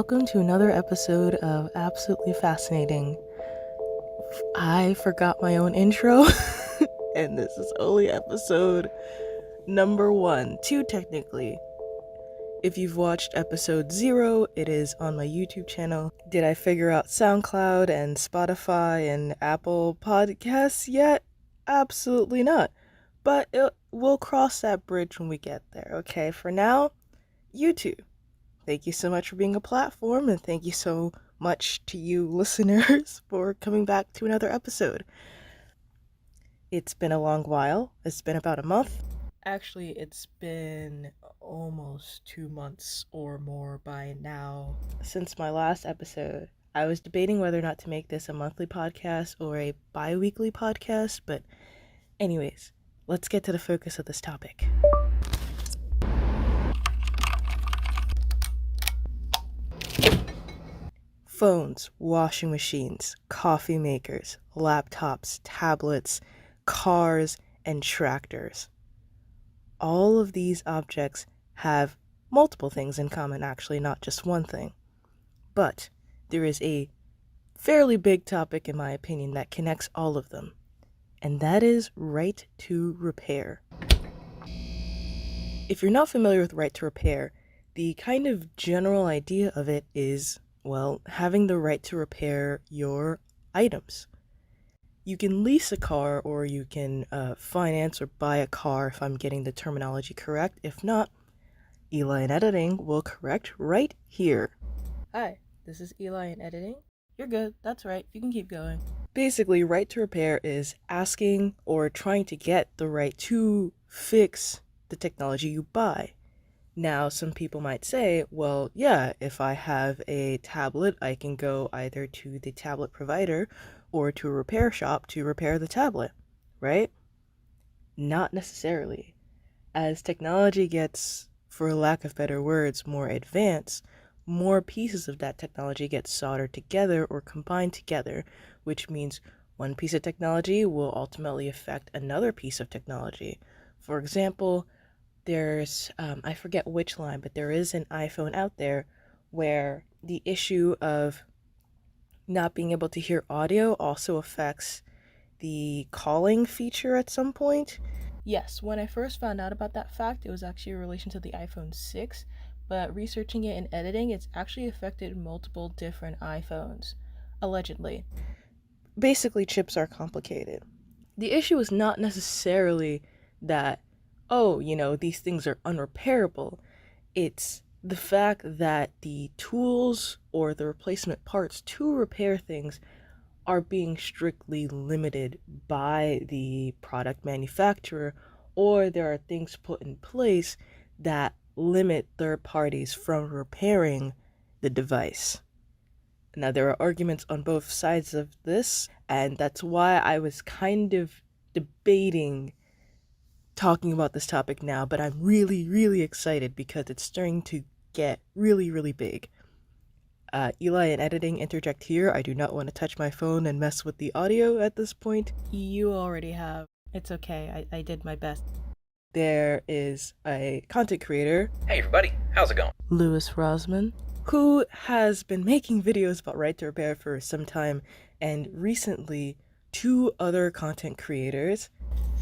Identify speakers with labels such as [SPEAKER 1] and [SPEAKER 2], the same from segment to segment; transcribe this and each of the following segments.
[SPEAKER 1] welcome to another episode of Absolutely Fascinating. I forgot my own intro, and this is only episode number 1, 2 technically. If you've watched episode 0, it is on my YouTube channel. Did I figure out SoundCloud and Spotify and Apple Podcasts yet? Absolutely not. But we'll cross that bridge when we get there, okay? For now, YouTube. Thank you so much for being a platform, and thank you so much to you listeners for coming back to another episode. It's been a long while. It's been about a month. Actually, it's been almost 2 months or more by now since my last episode. I was debating whether or not to make this a monthly podcast or a bi-weekly podcast, but anyways, let's get to the focus of this topic. Phones, washing machines, coffee makers, laptops, tablets, cars, and tractors. All of these objects have multiple things in common, actually, not just one thing. But there is a fairly big topic, in my opinion, that connects all of them, and that is right to repair. If you're not familiar with right to repair, the kind of general idea of it is, well, having the right to repair your items. You can lease a car, or you can finance or buy a car, if I'm getting the terminology correct. If not, Eli in Editing will correct right here. Hi, this is Eli in Editing. You're good, that's right, you can keep going. Basically, right to repair is asking or trying to get the right to fix the technology you buy. Now, some people might say, well, yeah, if I have a tablet, I can go either to the tablet provider or to a repair shop to repair the tablet, right? Not necessarily. As technology gets, for lack of better words, more advanced, more pieces of that technology get soldered together or combined together, which means one piece of technology will ultimately affect another piece of technology. For example, there's, I forget which line, but there is an iPhone out there where the issue of not being able to hear audio also affects the calling feature at some point. Yes, when I first found out about that fact, it was actually in relation to the iPhone 6, but researching it and editing, it's actually affected multiple different iPhones, allegedly. Basically, chips are complicated. The issue is not necessarily that, oh, these things are unrepairable. It's the fact that the tools or the replacement parts to repair things are being strictly limited by the product manufacturer, or there are things put in place that limit third parties from repairing the device. Now, there are arguments on both sides of this, and that's why I was kind of debating talking about this topic now, but I'm really, really excited because it's starting to get really, really big. Eli in Editing, interject here. I do not want to touch my phone and mess with the audio at this point. You already have. It's okay. I did my best. There is a content creator.
[SPEAKER 2] Hey everybody, how's it going?
[SPEAKER 1] Lewis Rossmann, who has been making videos about right to repair for some time, and recently 2 other content creators.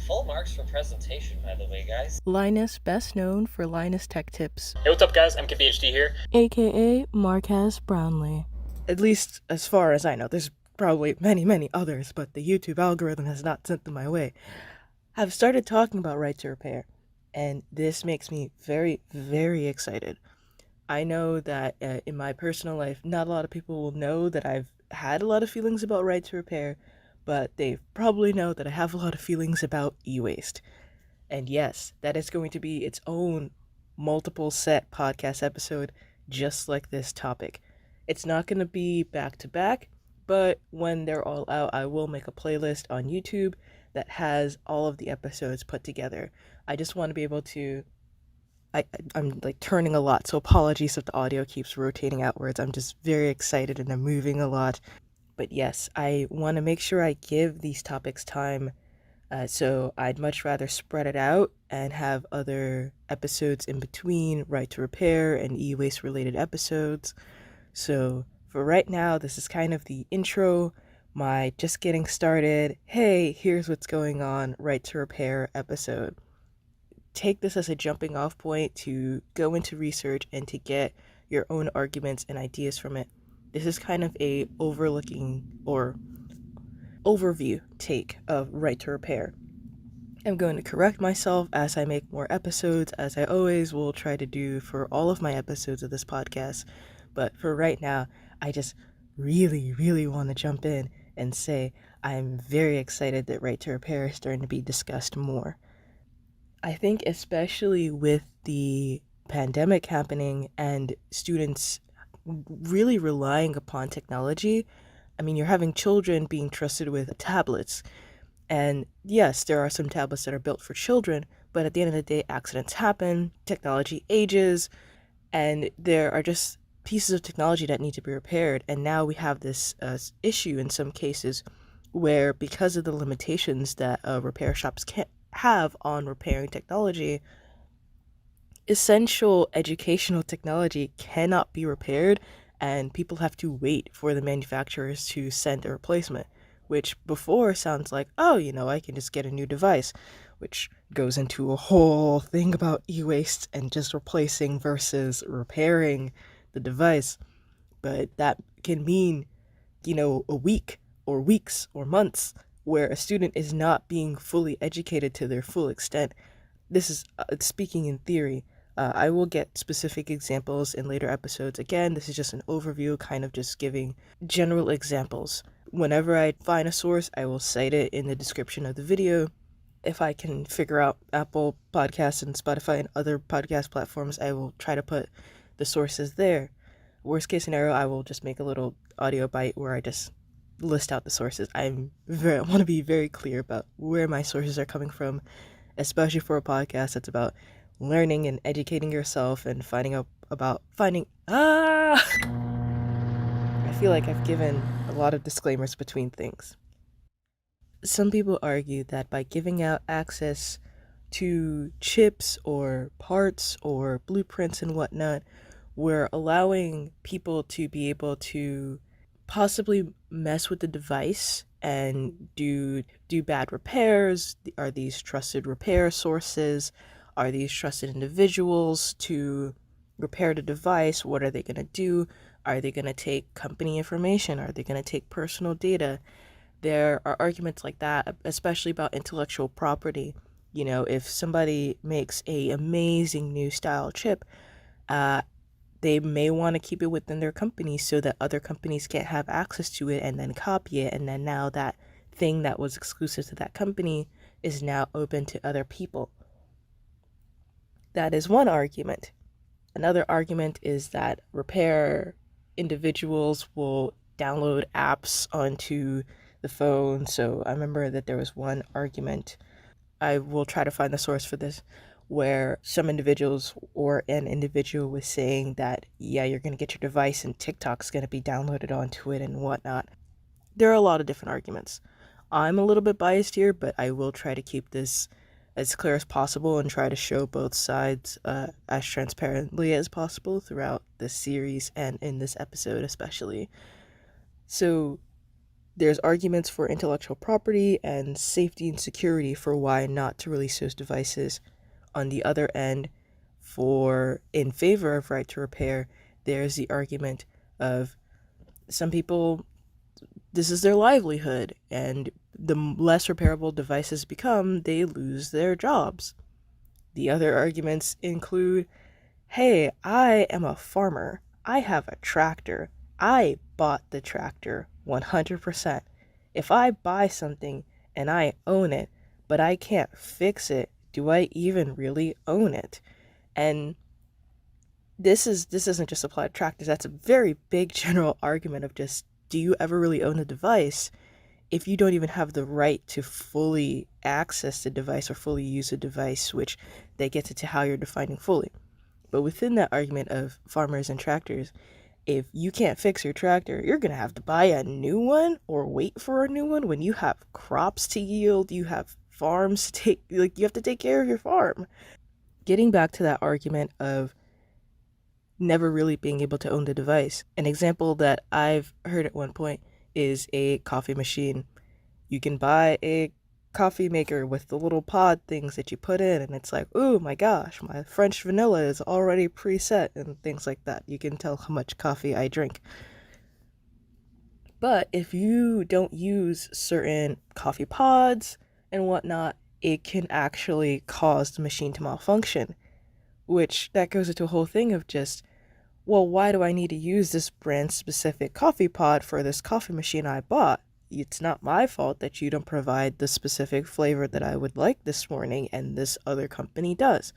[SPEAKER 2] Full marks for presentation, by the way, guys.
[SPEAKER 1] Linus, best known for Linus Tech Tips.
[SPEAKER 2] Hey, what's up, guys? MKBHD here.
[SPEAKER 1] AKA Marques Brownlee. At least as far as I know. There's probably many, many others, but the YouTube algorithm has not sent them my way. I've started talking about right to repair, and this makes me very, very excited. I know that in my personal life, not a lot of people will know that I've had a lot of feelings about right to repair, but they probably know that I have a lot of feelings about e-waste. And yes, that is going to be its own multiple set podcast episode just like this topic. It's not going to be back to back, but when they're all out, I will make a playlist on YouTube that has all of the episodes put together. I just want to be able to... I'm like turning a lot, so apologies if the audio keeps rotating outwards. I'm just very excited and I'm moving a lot. But yes, I want to make sure I give these topics time, so I'd much rather spread it out and have other episodes in between right to repair and e-waste related episodes. So for right now, this is kind of the intro, my just getting started, hey, here's what's going on, right to repair episode. Take this as a jumping off point to go into research and to get your own arguments and ideas from it. This is kind of a overlooking or overview take of right to repair. I'm going to correct myself as I make more episodes, as I always will try to do for all of my episodes of this podcast. But for right now, I just really want to jump in and say I'm very excited that right to repair is starting to be discussed more. I think especially with the pandemic happening and students really relying upon technology, I mean, you're having children being trusted with tablets. And yes, there are some tablets that are built for children, but at the end of the day, accidents happen, technology ages, and there are just pieces of technology that need to be repaired. And now we have this issue in some cases where, because of the limitations that repair shops can't have on repairing technology, essential educational technology cannot be repaired, and people have to wait for the manufacturers to send a replacement, which before sounds like, oh, I can just get a new device, which goes into a whole thing about e-waste and just replacing versus repairing the device. But that can mean, a week or weeks or months where a student is not being fully educated to their full extent. This is speaking in theory. I will get specific examples in later episodes. Again, this is just an overview, kind of just giving general examples. Whenever I find a source, I will cite it in the description of the video. If I can figure out Apple Podcasts and Spotify and other podcast platforms, I will try to put the sources there. Worst case scenario, I will just make a little audio bite where I just list out the sources. I want to be very clear about where my sources are coming from, especially for a podcast that's about learning and educating yourself and finding out about I feel like I've given a lot of disclaimers between things. Some people argue that by giving out access to chips or parts or blueprints and whatnot, we're allowing people to be able to possibly mess with the device and do bad repairs. Are these trusted repair sources? Are these trusted individuals to repair the device? What are they going to do? Are they going to take company information? Are they going to take personal data? There are arguments like that, especially about intellectual property. If somebody makes a amazing new style chip, they may want to keep it within their company so that other companies can't have access to it and then copy it. And then now that thing that was exclusive to that company is now open to other people. That is one argument. Another argument is that repair individuals will download apps onto the phone. So I remember that there was one argument, I will try to find the source for this, where some individuals or an individual was saying that, yeah, you're going to get your device and TikTok's going to be downloaded onto it and whatnot. There are a lot of different arguments. I'm a little bit biased here, but I will try to keep this as clear as possible and try to show both sides as transparently as possible throughout this series and in this episode especially. So there's arguments for intellectual property and safety and security for why not to release those devices. On the other end, in favor of right to repair, there's the argument of some people, this is their livelihood, and the less repairable devices become, they lose their jobs. The other arguments include, hey, I am a farmer. I have a tractor. I bought the tractor 100%. If I buy something and I own it, but I can't fix it, do I even really own it? And this doesn't just apply to tractors. That's a very big general argument of just, do you ever really own a device if you don't even have the right to fully access the device or fully use the device, which that gets into how you're defining fully. But within that argument of farmers and tractors, if you can't fix your tractor, you're going to have to buy a new one or wait for a new one when you have crops to yield, you have farms to take, you have to take care of your farm. Getting back to that argument of never really being able to own the device. An example that I've heard at one point is a coffee machine. You can buy a coffee maker with the little pod things that you put in, and it's like, oh my gosh, my French vanilla is already preset, and things like that. You can tell how much coffee I drink. But if you don't use certain coffee pods and whatnot, it can actually cause the machine to malfunction, which that goes into a whole thing of just, well, why do I need to use this brand specific coffee pod for this coffee machine I bought? It's not my fault that you don't provide the specific flavor that I would like this morning, and this other company does.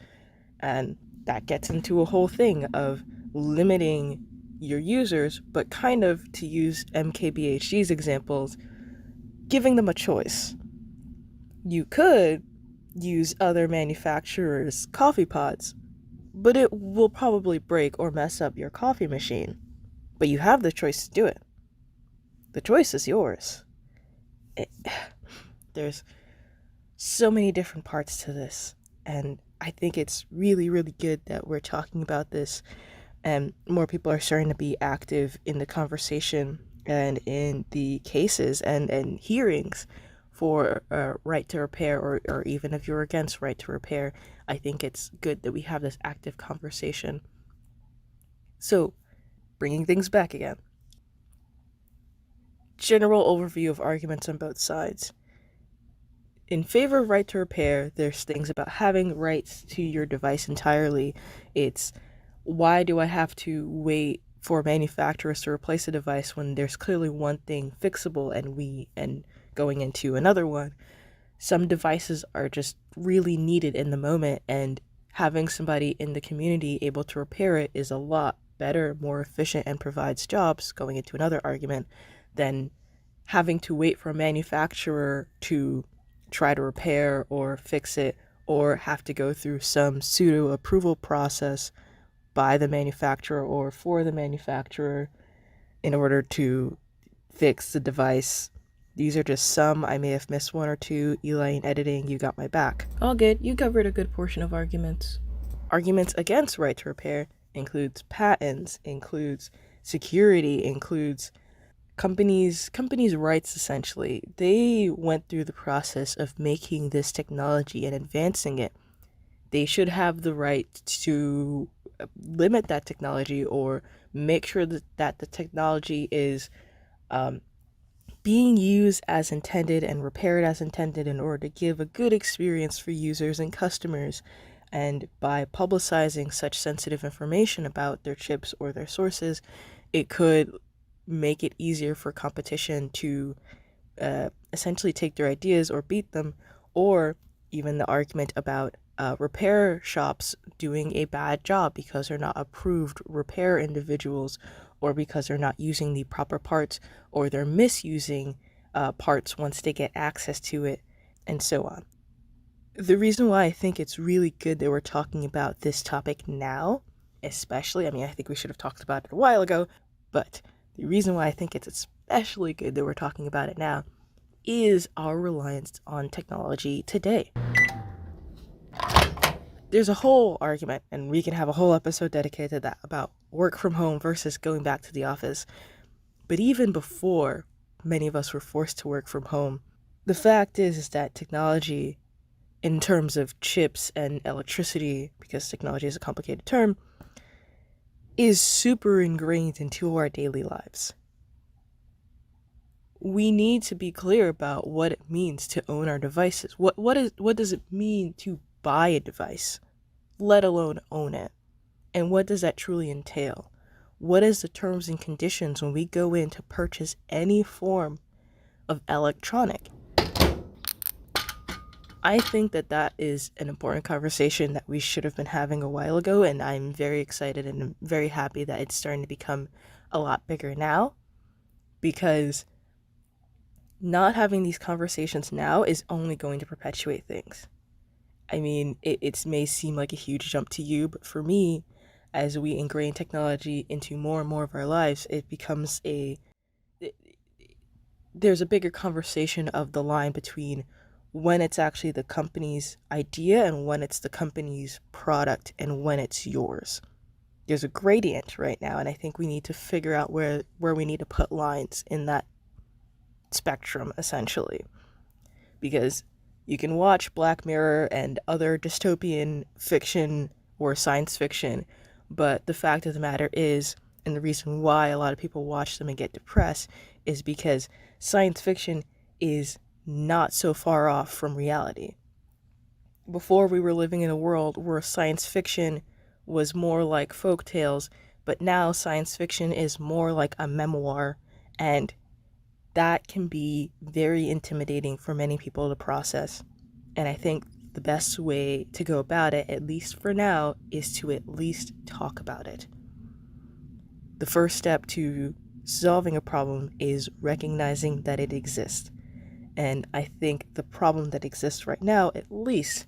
[SPEAKER 1] And that gets into a whole thing of limiting your users, but kind of, to use MKBHD's examples, giving them a choice. You could use other manufacturers' coffee pods, but it will probably break or mess up your coffee machine. But you have the choice to do it. The choice is yours. There's so many different parts to this, and I think it's really, really good that we're talking about this, and more people are starting to be active in the conversation and in the cases and hearings for right to repair, or even if you're against right to repair. I think it's good that we have this active conversation. So, bringing things back again. General overview of arguments on both sides. In favor of right to repair, there's things about having rights to your device entirely. It's, why do I have to wait for manufacturers to replace a device when there's clearly one thing fixable and going into another one? Some devices are just really needed in the moment, and having somebody in the community able to repair it is a lot better, more efficient, and provides jobs, going into another argument, than having to wait for a manufacturer to try to repair or fix it, or have to go through some pseudo approval process by the manufacturer or for the manufacturer in order to fix the device. These are just some. I may have missed one or two. Eli in editing, you got my back. All good. You covered a good portion of arguments. Arguments against right to repair includes patents, includes security, includes companies' rights. Essentially, they went through the process of making this technology and advancing it. They should have the right to limit that technology, or make sure that the technology is being used as intended and repaired as intended, in order to give a good experience for users and customers. And by publicizing such sensitive information about their chips or their sources, it could make it easier for competition to essentially take their ideas or beat them, or even the argument about repair shops doing a bad job because they're not approved repair individuals, or because they're not using the proper parts, or they're misusing parts once they get access to it, and so on. The reason why I think it's really good that we're talking about this topic now, especially, I think we should have talked about it a while ago, but the reason why I think it's especially good that we're talking about it now is our reliance on technology today. There's a whole argument, and we can have a whole episode dedicated to that, about work from home versus going back to the office. But even before many of us were forced to work from home, the fact is that technology, in terms of chips and electricity, because technology is a complicated term, is super ingrained into our daily lives. We need to be clear about what it means to own our devices. What does it mean to buy a device, let alone own it? And what does that truly entail? What is the terms and conditions when we go in to purchase any form of electronic? I think that is an important conversation that we should have been having a while ago, and I'm very excited and very happy that it's starting to become a lot bigger now, because not having these conversations now is only going to perpetuate things. It may seem like a huge jump to you, but for me, as we ingrain technology into more and more of our lives, it becomes there's a bigger conversation of the line between when it's actually the company's idea and when it's the company's product and when it's yours. there's a gradient right now, and I think we need to figure out where we need to put lines in that spectrum, essentially. Because you can watch Black Mirror and other dystopian fiction or science fiction, but the fact of the matter is, and the reason why a lot of people watch them and get depressed, is because science fiction is not so far off from reality. Before, we were living in a world where science fiction was more like folk tales, but now science fiction is more like a memoir, and that can be very intimidating for many people to process. And I think the best way to go about it, at least for now, is to at least talk about it. The first step to solving a problem is recognizing that it exists. And I think the problem that exists right now, at least,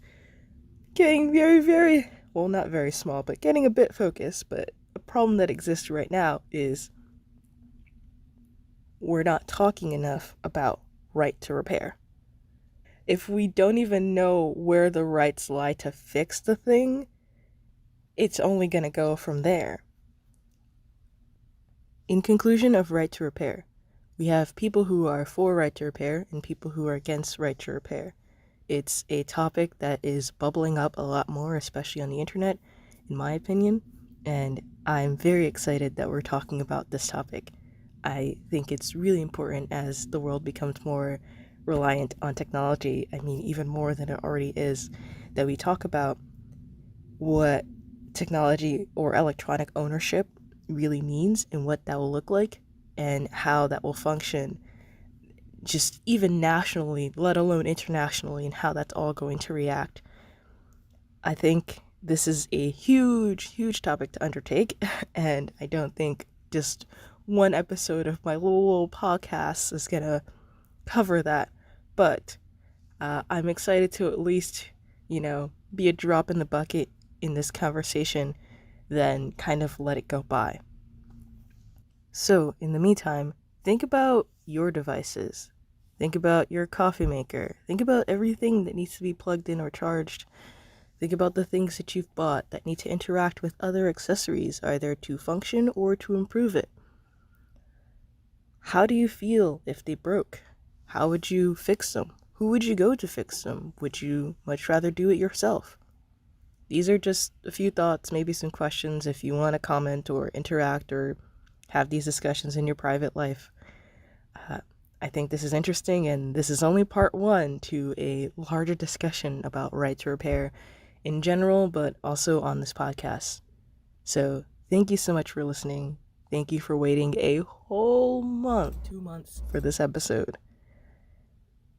[SPEAKER 1] getting very, well, not very small, but getting a bit focused, but a problem that exists right now is we're not talking enough about right to repair. If we don't even know where the rights lie to fix the thing, it's only going to go from there. In conclusion of right to repair, we have people who are for right to repair and people who are against right to repair. It's a topic that is bubbling up a lot more, especially on the internet, in my opinion, and I'm very excited that we're talking about this topic. I think it's really important as the world becomes more reliant on technology, I mean, even more than it already is, that we talk about what technology or electronic ownership really means and what that will look like and how that will function just even nationally, let alone internationally, and how that's all going to react. I think this is a huge topic to undertake, and I don't think just one episode of my little podcast is gonna cover that, but I'm excited to at least, be a drop in the bucket in this conversation, then kind of let it go by. So, in the meantime, think about your devices. Think about your coffee maker. Think about everything that needs to be plugged in or charged. Think about the things that you've bought that need to interact with other accessories, either to function or to improve it. How do you feel if they broke? How would you fix them? Who would you go to fix them? Would you much rather do it yourself? These are just a few thoughts, maybe some questions if you want to comment or interact or have these discussions in your private life. I think this is interesting, and this is only part one to a larger discussion about right to repair in general, but also on this podcast. So thank you so much for listening. Thank you for waiting a whole month, 2 months for this episode.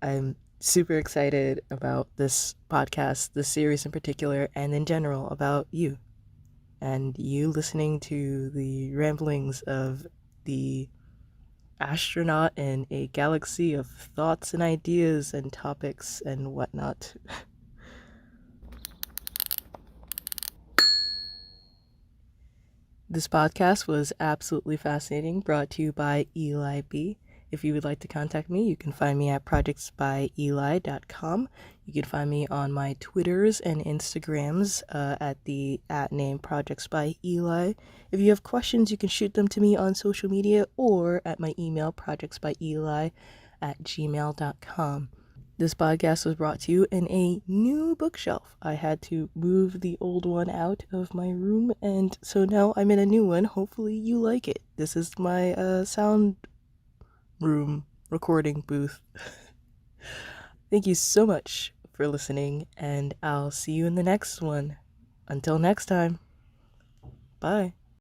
[SPEAKER 1] I'm super excited about this podcast, this series in particular, and in general about you. And you listening to the ramblings of the astronaut in a galaxy of thoughts and ideas and topics and whatnot. This podcast was absolutely fascinating, brought to you by Eli B. If you would like to contact me, you can find me at projectsbyeli.com. You can find me on my Twitters and Instagrams at the @name Projects by Eli. If you have questions, you can shoot them to me on social media or at my email, projectsbyeli@gmail.com. This podcast was brought to you in a new bookshelf. I had to move the old one out of my room, and so now I'm in a new one. Hopefully you like it. This is my sound room recording booth. Thank you so much for listening, and I'll see you in the next one. Until next time, bye.